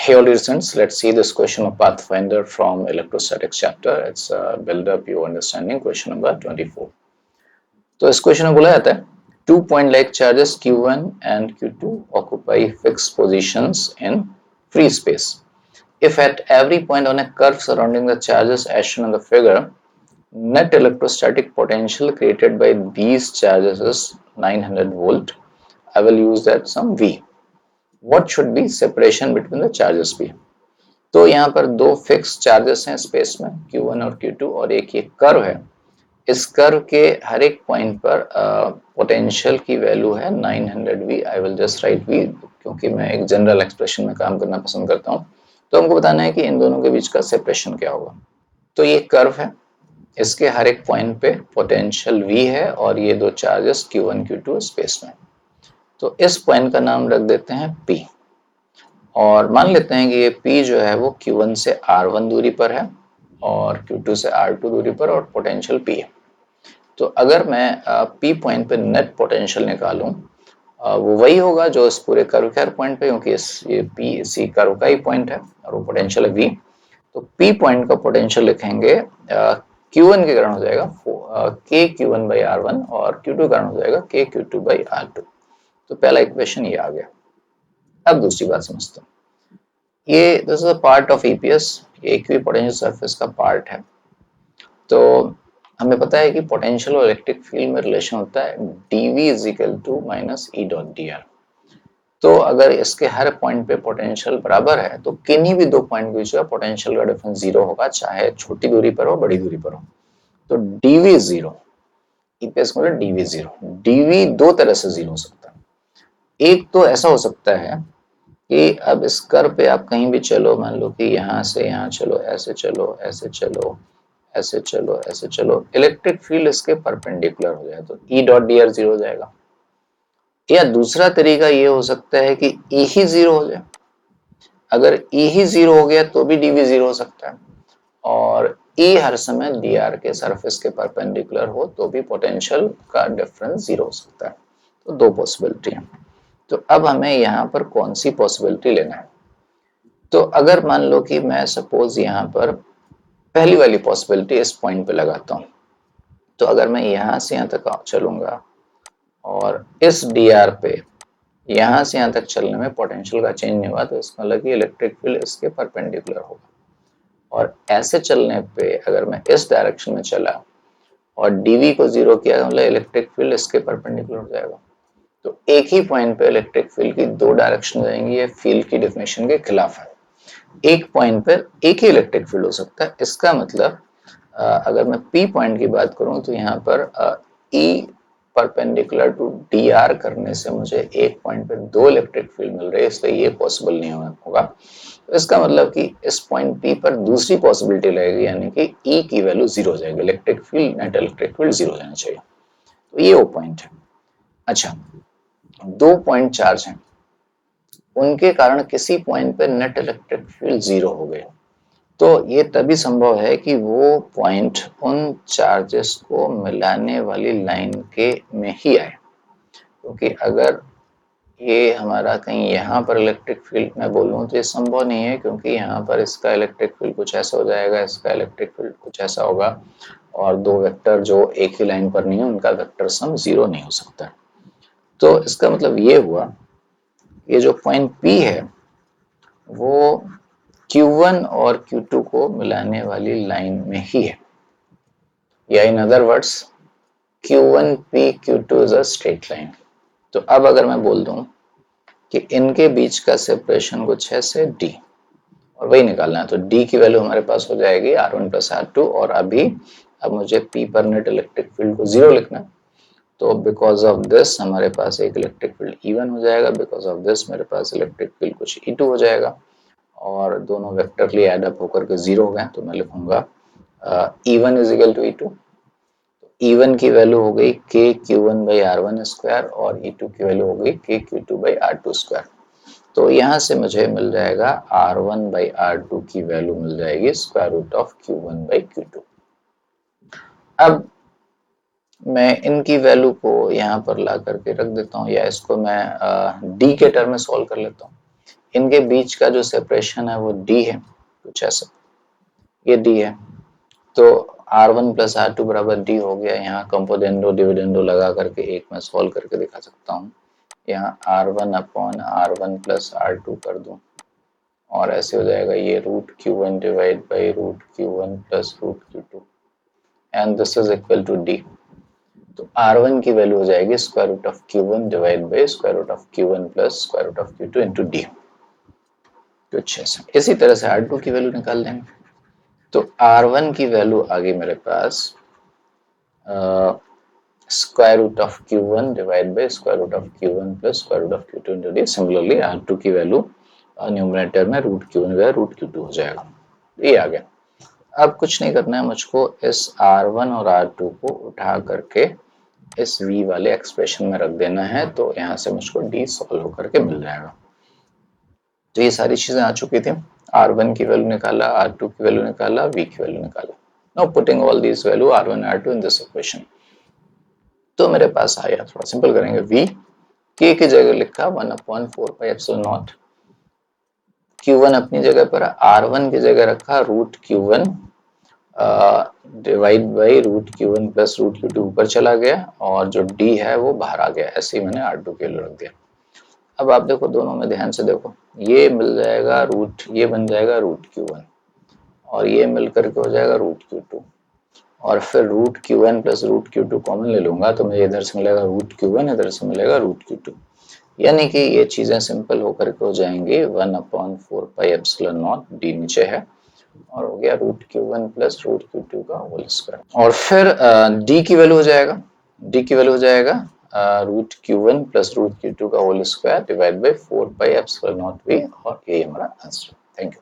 Hey all students, let's see this question of Pathfinder from electrostatics chapter. It's build up your understanding question number 24. तो इस question में बोला जाता है two point like charges Q1 and Q2 occupy fixed positions in free space. If at every point on a curve surrounding the charges as shown in the figure, net electrostatic potential created by these charges is 900 volt, I will use that sum V. What should be separation between the charges be? तो यहाँ पर दो fix charges हैं space में Q1 और Q2 और एक ये कर्व है। इस कर्व के हर एक पॉइंट पर पोटेंशियल की वैल्यू है 900 V। I will just right V क्योंकि मैं एक जनरल एक्सप्रेशन में काम करना पसंद करता हूँ। तो हमको बताना है कि इन दोनों के बीच का सेपरेशन क्या होगा। तो ये कर्व है, इसके हर एक पॉइंट पे पोटेंशियल V है और ये दो चार्जेस Q1 Q2 स्पेस में। तो इस पॉइंट का नाम रख देते हैं P और मान लेते हैं कि ये P जो है वो Q1 से R1 दूरी पर है और Q2 से R2 दूरी पर और पोटेंशियल P है। तो अगर मैं P पॉइंट पे नेट पोटेंशियल निकालूं वो वही होगा जो इस पूरे कर्व के हर पॉइंट पे, क्योंकि ये P इसी कर्व का ही पॉइंट है और वो पोटेंशियल है V। तो P पॉइंट का पोटेंशियल लिखेंगे Q1 के कारण हो जाएगा K Q1 by R1 और Q2 के कारण हो जाएगा K Q2 by R2। तो पहला इक्वेशन ये आ गया। अब दूसरी बात समझते हैं। ये this is a part of EPS, ये इक्विपोटेंशियल सरफेस का पार्ट है। तो हमें पता है कि पोटेंशियल और इलेक्ट्रिक फील्ड में रिलेशन होता है dV is equal to minus E dot D R. तो अगर इसके हर पॉइंट पे पोटेंशियल बराबर है तो किन्हीं भी दो पॉइंट के बीच का पोटेंशियल का डिफरेंस जीरो होगा, चाहे छोटी दूरी पर हो बड़ी दूरी पर हो। तो dV जीरो, ईपीएस मतलब dV जीरो। dV दो तरह से जीरो हो सकता है। एक तो ऐसा हो सकता है कि अब इस कर्व पे आप कहीं भी चलो, मान लो कि यहाँ से यहाँ चलो, ऐसे चलो, ऐसे चलो, ऐसे चलो, ऐसे चलो, इलेक्ट्रिक फील्ड इसके परपेंडिकुलर हो जाए तो E dot D are zero हो जाएगा। या दूसरा तरीका ये हो सकता है कि E ही जीरो हो जाए। अगर E ही जीरो हो गया तो भी dV जीरो हो सकता है और E हर समय डी आर के सरफेस के परपेंडिकुलर हो तो भी पोटेंशियल का डिफरेंस जीरो हो सकता है। तो दो पॉसिबिलिटी है। तो अब हमें यहाँ पर कौन सी पॉसिबिलिटी लेना है? तो अगर मान लो कि मैं सपोज यहाँ पर पहली वाली पॉसिबिलिटी इस पॉइंट पे लगाता हूँ, तो अगर मैं यहाँ से यहाँ तक चलूंगा और इस डी आर पे यहाँ से यहाँ तक चलने में पोटेंशियल का चेंज नहीं हुआ तो इसका मतलब कि इलेक्ट्रिक फील्ड इसके परपेंडिकुलर होगा। और ऐसे चलने पे अगर मैं इस डायरेक्शन में चला और डीवी को जीरो किया मतलब इलेक्ट्रिक फील्ड इसके परपेंडिकुलर हो जाएगा। तो एक ही पॉइंट पे इलेक्ट्रिक फील्ड की दो डायरेक्शन हो जाएंगी, ये फील्ड की डेफिनेशन के खिलाफ है। एक पॉइंट पर एक ही इलेक्ट्रिक फील्ड हो सकता है। इसका मतलब अगर मैं P पॉइंट की बात करूं तो यहाँ पर E perpendicular to D R करने से मुझे एक पॉइंट पर दो इलेक्ट्रिक फील्ड मिल रहे हैं, इसलिए ये पॉसिबल नहीं होगा। तो इसका मतलब कि इस पॉइंट P पर दूसरी पॉसिबिलिटी लगेगी, यानी कि E की वैल्यू जीरो हो जाएगी, electric field net electric field zero हो जाना चाहिए। तो ये वो पॉइंट है। अच्छा, दो पॉइंट चार्ज हैं, उनके कारण किसी पॉइंट पे नेट इलेक्ट्रिक फील्ड जीरो हो गए तो ये तभी संभव है कि वो पॉइंट उन चार्जेस को मिलाने वाली लाइन के में ही आए। क्योंकि अगर ये हमारा कहीं यहाँ पर इलेक्ट्रिक फील्ड मैं बोलूँ तो ये संभव नहीं है, क्योंकि यहाँ पर इसका इलेक्ट्रिक फील्ड कुछ ऐसा हो जाएगा, इसका इलेक्ट्रिक फील्ड कुछ ऐसा होगा और दो वेक्टर जो एक ही लाइन पर नहीं है उनका वेक्टर सम जीरो नहीं हो सकता। तो इसका मतलब ये हुआ, ये जो पॉइंट P है वो Q1 और Q2 को मिलाने वाली लाइन में ही है, या in other words Q1P Q2 is a straight line. तो अब अगर मैं बोल दूं कि इनके बीच का सेपरेशन कुछ है से D और वही निकालना है, तो D की वैल्यू हमारे पास हो जाएगी R1 प्लस R2 और अभी अब मुझे P पर नेट इलेक्ट्रिक फील्ड को जीरो लिखना है। तो बिकॉज ऑफ दिस हमारे पास एक इलेक्ट्रिक फील्ड E1 हो जाएगा, बिकॉज ऑफ दिस मेरे पास इलेक्ट्रिक फील्ड कुछ E2 हो जाएगा और दोनों वेक्टरली एड अप होकर के जीरो हो गए। तो मैं लिखूंगा E1 is equal to E2। E1 की वैल्यू हो गई K Q1 by R1 square और E2 की वैल्यू हो गई K Q2 by R2 square. तो यहाँ से मुझे मिल जाएगा R1 by R2 की वैल्यू मिल जाएगी square root of Q1 by Q2। अब मैं इनकी वैल्यू को यहाँ पर ला करके रख देता हूँ, या इसको मैं D के टर्म में सॉल्व कर लेता हूँ। इनके बीच का जो सेपरेशन है वो d है, कुछ ऐसा, ये d है। तो R1 प्लस R2 बराबर d हो गया। यहाँ कंपोनेंडो डिविडेंडो लगा करके एक मैं सॉल्व करके दिखा सकता हूँ। यहाँ R1 upon R1 plus R2 कर दूं और ऐसे हो जाएगा ये root Q1 divide by root Q1 plus root Q2 and this is equal to d। तो R1 की वैल्यू हो जाएगी square root of Q1 divide by square root of Q1 plus square root of Q2 into d। कुछ ऐसा। इसी तरह से R2 की वैल्यू निकाल देंगे। तो R1 की वैल्यू आ गई मेरे पास square root of q1 divided by square root of q1 plus square root of q2 into d। Similarly r2 की वैल्यू न्यूमरेटर में रूट q1 या रूट q2 हो जाएगा। ये आ गया। अब कुछ नहीं करना है मुझको, इस r1 और r2 को उठा करके इस v वाले एक्सप्रेशन में रख देना है। तो यहाँ से मुझको d सॉल्व होकर के मिल जाएगा। तो ये सारी चीजें आ चुकी थी। r1 की वैल्यू निकाला, r2 की वैल्यू निकाला, v की वैल्यू निकाला। Now putting all this value r1 r2 in this equation, तो मेरे पास आया, थोड़ा सिंपल करेंगे, v k की जगह लिखा 1/4 पाई एप्सिलॉन नॉट, q1 अपनी जगह पर, r1 की जगह रखा root q1 divide by root q1 plus root q2 ऊपर चला गया और जो d है वो बाहर आ गया। ऐसे ही मैंने r2 के लिए रख दिया। अब आप देखो दोनों में ध्यान से देखो, ये मिल जाएगा रूट, ये बन जाएगा रूट q1 और ये मिलकर के हो जाएगा रूट q2 और फिर root q1 plus root q2 common ले लूंगा तो मुझे इधर से मिलेगा रूट q1, इधर से मिलेगा रूट q2। यानी कि ये चीजें सिंपल होकर के हो जाएंगी 1/4 पाई एप्सिलॉन नॉट, d नीचे है और हो गया root q1 plus root q2 का होल स्क्वायर। और फिर d की वैल्यू हो जाएगा, d की वैल्यू हो जाएगा root q1 plus root q2 का whole square divide by 4 pi epsilon naught v और ये हमारा आंसर। Thank you.